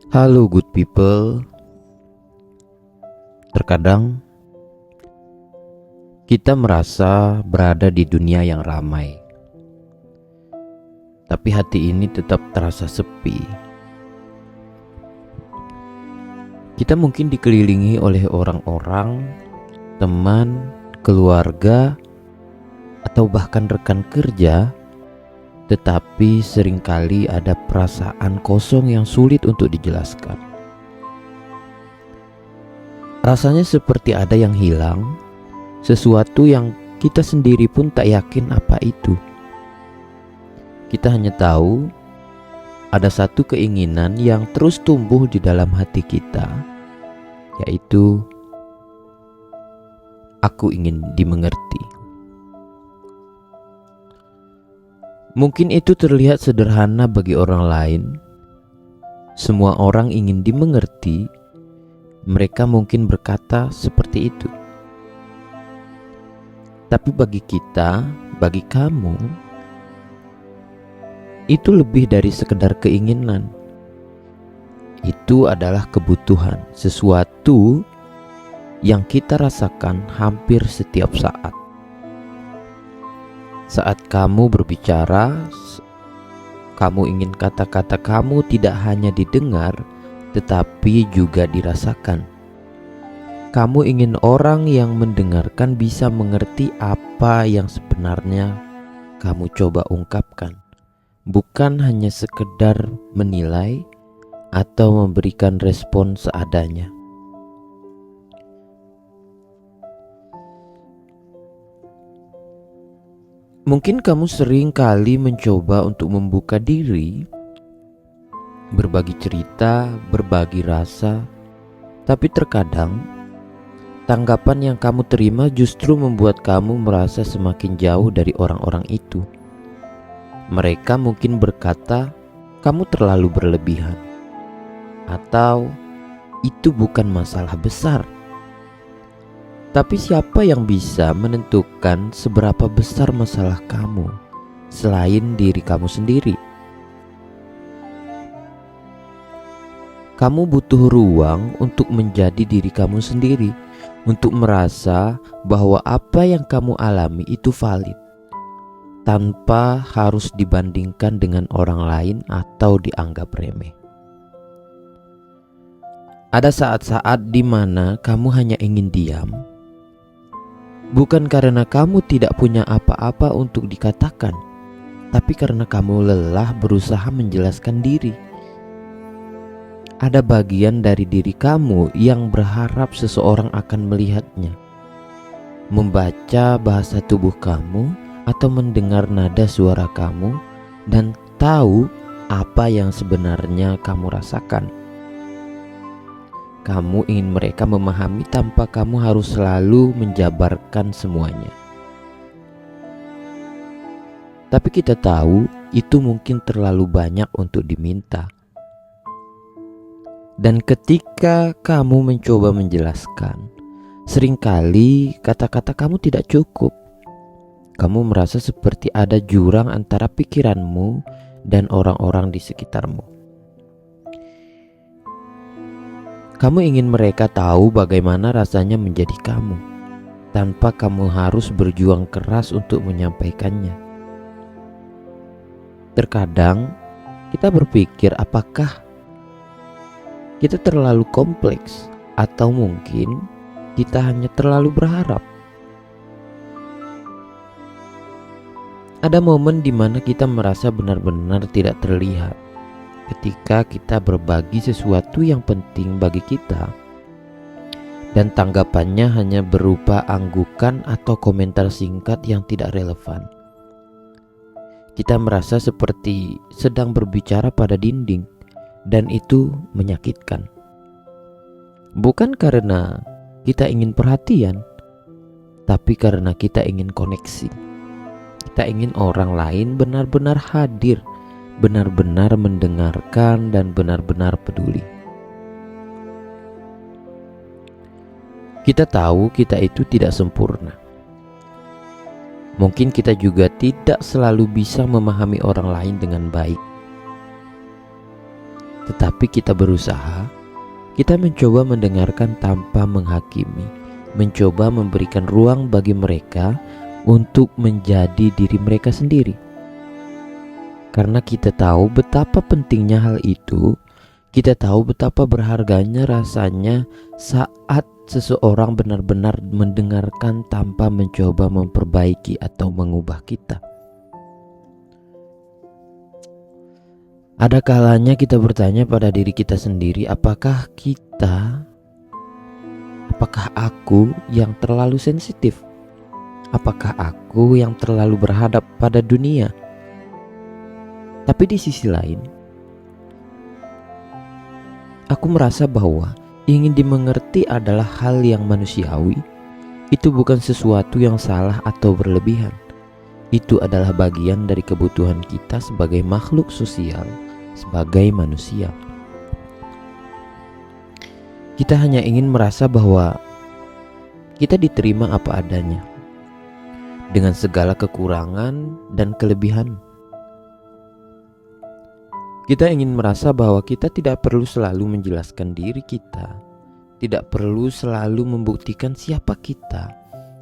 Halo good people. Terkadang kita merasa berada di dunia yang ramai, tapi hati ini tetap terasa sepi. Kita mungkin dikelilingi oleh orang-orang, teman, keluarga, atau bahkan rekan kerja, tetapi seringkali ada perasaan kosong yang sulit untuk dijelaskan. Rasanya seperti ada yang hilang, sesuatu yang kita sendiri pun tak yakin apa itu. Kita hanya tahu ada satu keinginan yang terus tumbuh di dalam hati kita, yaitu aku ingin dimengerti. Mungkin itu terlihat sederhana bagi orang lain. Semua orang ingin dimengerti. Mereka mungkin berkata seperti itu. Tapi bagi kita, bagi kamu, itu lebih dari sekedar keinginan. Itu adalah kebutuhan, sesuatu yang kita rasakan hampir setiap saat. Saat kamu berbicara, kamu ingin kata-kata kamu tidak hanya didengar, tetapi juga dirasakan. Kamu ingin orang yang mendengarkan bisa mengerti apa yang sebenarnya kamu coba ungkapkan, bukan hanya sekedar menilai atau memberikan respon seadanya. Mungkin kamu sering kali mencoba untuk membuka diri, berbagi cerita, berbagi rasa, tapi terkadang tanggapan yang kamu terima justru membuat kamu merasa semakin jauh dari orang-orang itu. Mereka mungkin berkata, kamu terlalu berlebihan, atau itu bukan masalah besar. Tapi siapa yang bisa menentukan seberapa besar masalah kamu selain diri kamu sendiri? Kamu butuh ruang untuk menjadi diri kamu sendiri, untuk merasa bahwa apa yang kamu alami itu valid, tanpa harus dibandingkan dengan orang lain atau dianggap remeh. Ada saat-saat di mana kamu hanya ingin diam, bukan karena kamu tidak punya apa-apa untuk dikatakan, tapi karena kamu lelah berusaha menjelaskan diri. Ada bagian dari diri kamu yang berharap seseorang akan melihatnya, membaca bahasa tubuh kamu, atau mendengar nada suara kamu, dan tahu apa yang sebenarnya kamu rasakan. Kamu ingin mereka memahami tanpa kamu harus selalu menjabarkan semuanya. Tapi kita tahu itu mungkin terlalu banyak untuk diminta. Dan ketika kamu mencoba menjelaskan, seringkali kata-kata kamu tidak cukup. Kamu merasa seperti ada jurang antara pikiranmu dan orang-orang di sekitarmu. Kamu ingin mereka tahu bagaimana rasanya menjadi kamu, tanpa kamu harus berjuang keras untuk menyampaikannya. Terkadang kita berpikir, apakah kita terlalu kompleks, atau mungkin kita hanya terlalu berharap. Ada momen di mana kita merasa benar-benar tidak terlihat ketika kita berbagi sesuatu yang penting bagi kita, dan tanggapannya hanya berupa anggukan atau komentar singkat yang tidak relevan. Kita merasa seperti sedang berbicara pada dinding, dan itu menyakitkan. Bukan karena kita ingin perhatian, tapi karena kita ingin koneksi. Kita ingin orang lain benar-benar hadir, benar-benar mendengarkan, dan benar-benar peduli. Kita tahu kita itu tidak sempurna. Mungkin kita juga tidak selalu bisa memahami orang lain dengan baik. Tetapi kita berusaha, kita mencoba mendengarkan tanpa menghakimi, mencoba memberikan ruang bagi mereka untuk menjadi diri mereka sendiri. Karena kita tahu betapa pentingnya hal itu, kita tahu betapa berharganya rasanya saat seseorang benar-benar mendengarkan tanpa mencoba memperbaiki atau mengubah kita. Ada kalanya kita bertanya pada diri kita sendiri, apakah aku yang terlalu sensitif? Apakah aku yang terlalu berhadap pada dunia? Tapi di sisi lain, aku merasa bahwa ingin dimengerti adalah hal yang manusiawi. Itu bukan sesuatu yang salah atau berlebihan. Itu adalah bagian dari kebutuhan kita sebagai makhluk sosial, sebagai manusia. Kita hanya ingin merasa bahwa kita diterima apa adanya, dengan segala kekurangan dan kelebihan. Kita ingin merasa bahwa kita tidak perlu selalu menjelaskan diri kita, tidak perlu selalu membuktikan siapa kita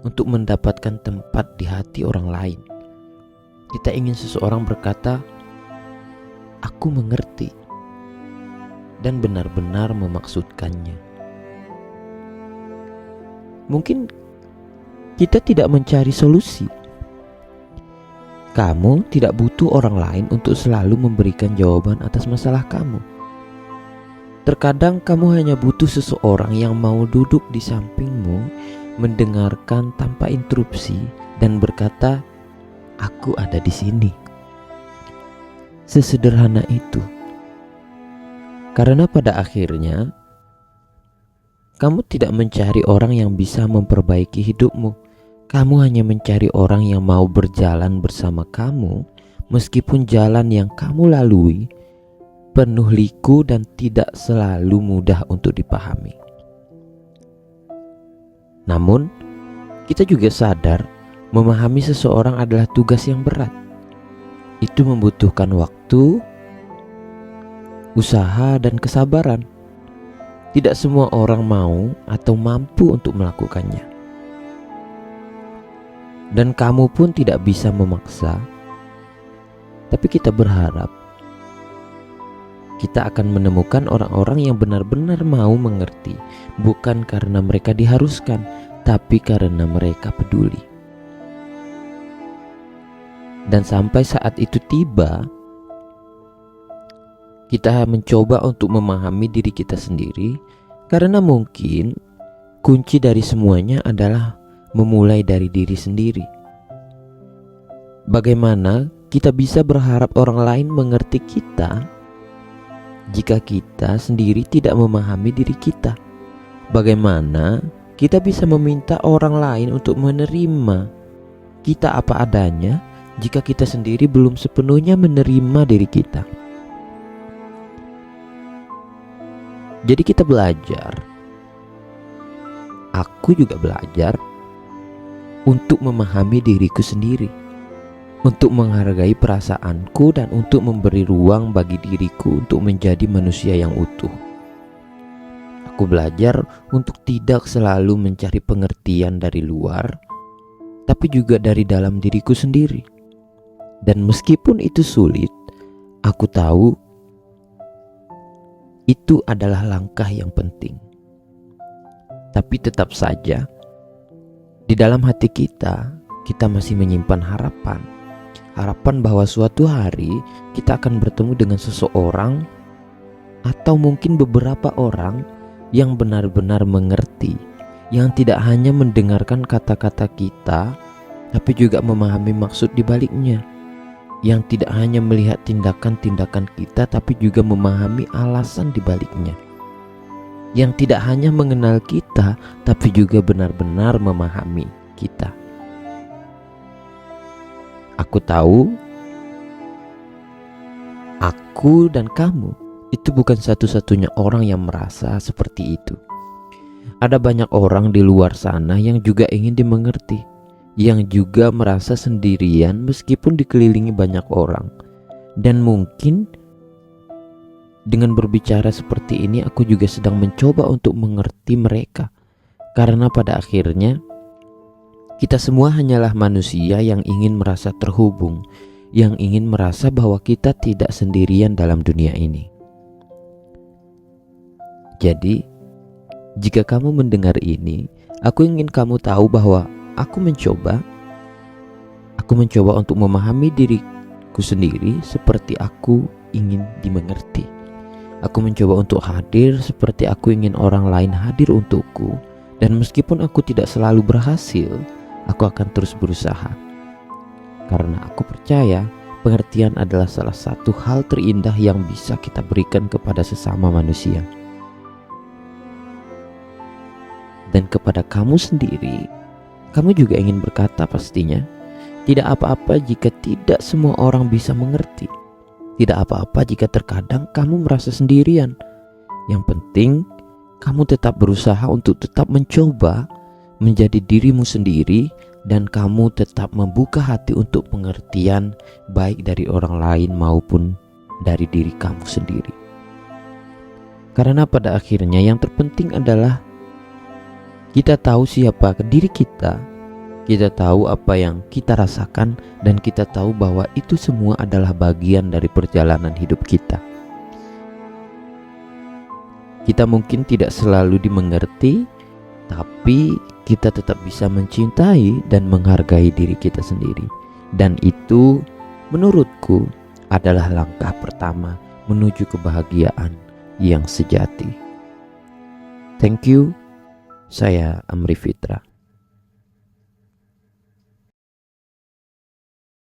untuk mendapatkan tempat di hati orang lain. Kita ingin seseorang berkata, "Aku mengerti," dan benar-benar memaksudkannya. Mungkin kita tidak mencari solusi. Kamu tidak butuh orang lain untuk selalu memberikan jawaban atas masalah kamu. Terkadang kamu hanya butuh seseorang yang mau duduk di sampingmu, mendengarkan tanpa interupsi dan berkata, "Aku ada di sini." Sesederhana itu. Karena pada akhirnya kamu tidak mencari orang yang bisa memperbaiki hidupmu. Kamu hanya mencari orang yang mau berjalan bersama kamu, meskipun jalan yang kamu lalui penuh liku dan tidak selalu mudah untuk dipahami. Namun, kita juga sadar memahami seseorang adalah tugas yang berat. Itu membutuhkan waktu, usaha, dan kesabaran. Tidak semua orang mau atau mampu untuk melakukannya. Dan kamu pun tidak bisa memaksa. Tapi kita berharap kita akan menemukan orang-orang yang benar-benar mau mengerti, bukan karena mereka diharuskan, tapi karena mereka peduli. Dan sampai saat itu tiba, kita mencoba untuk memahami diri kita sendiri, karena mungkin kunci dari semuanya adalah memulai dari diri sendiri. Bagaimana kita bisa berharap orang lain mengerti kita jika kita sendiri tidak memahami diri kita? Bagaimana kita bisa meminta orang lain untuk menerima kita apa adanya jika kita sendiri belum sepenuhnya menerima diri kita? Jadi kita belajar, aku juga belajar untuk memahami diriku sendiri, untuk menghargai perasaanku, dan untuk memberi ruang bagi diriku untuk menjadi manusia yang utuh. Aku belajar untuk tidak selalu mencari pengertian dari luar, tapi juga dari dalam diriku sendiri. Dan meskipun itu sulit, aku tahu itu adalah langkah yang penting. Tapi tetap saja, di dalam hati kita masih menyimpan harapan. Harapan bahwa suatu hari kita akan bertemu dengan seseorang atau mungkin beberapa orang yang benar-benar mengerti, yang tidak hanya mendengarkan kata-kata kita, tapi juga memahami maksud di baliknya, yang tidak hanya melihat tindakan-tindakan kita, tapi juga memahami alasan di baliknya, yang tidak hanya mengenal kita, tapi juga benar-benar memahami kita. Aku tahu, aku dan kamu itu bukan satu-satunya orang yang merasa seperti itu. Ada banyak orang di luar sana yang juga ingin dimengerti, yang juga merasa sendirian meskipun dikelilingi banyak orang. Dan mungkin Dengan berbicara seperti ini, aku juga sedang mencoba untuk mengerti mereka. Karena pada akhirnya, kita semua hanyalah manusia yang ingin merasa terhubung, yang ingin merasa bahwa kita tidak sendirian dalam dunia ini. Jadi, jika kamu mendengar ini, aku ingin kamu tahu bahwa aku mencoba untuk memahami diriku sendiri seperti aku ingin dimengerti. Aku mencoba untuk hadir seperti aku ingin orang lain hadir untukku. Dan meskipun aku tidak selalu berhasil, aku akan terus berusaha. Karena aku percaya pengertian adalah salah satu hal terindah yang bisa kita berikan kepada sesama manusia. Dan kepada kamu sendiri, kamu juga ingin berkata pastinya, tidak apa-apa jika tidak semua orang bisa mengerti. Tidak apa-apa jika terkadang kamu merasa sendirian. Yang penting, kamu tetap berusaha untuk tetap mencoba menjadi dirimu sendiri, dan kamu tetap membuka hati untuk pengertian baik dari orang lain maupun dari diri kamu sendiri. Karena pada akhirnya yang terpenting adalah kita tahu siapa diri kita tahu apa yang kita rasakan, dan kita tahu bahwa itu semua adalah bagian dari perjalanan hidup kita. Kita mungkin tidak selalu dimengerti, tapi kita tetap bisa mencintai dan menghargai diri kita sendiri. Dan itu menurutku adalah langkah pertama menuju kebahagiaan yang sejati. Thank you. Saya Amri Fitra.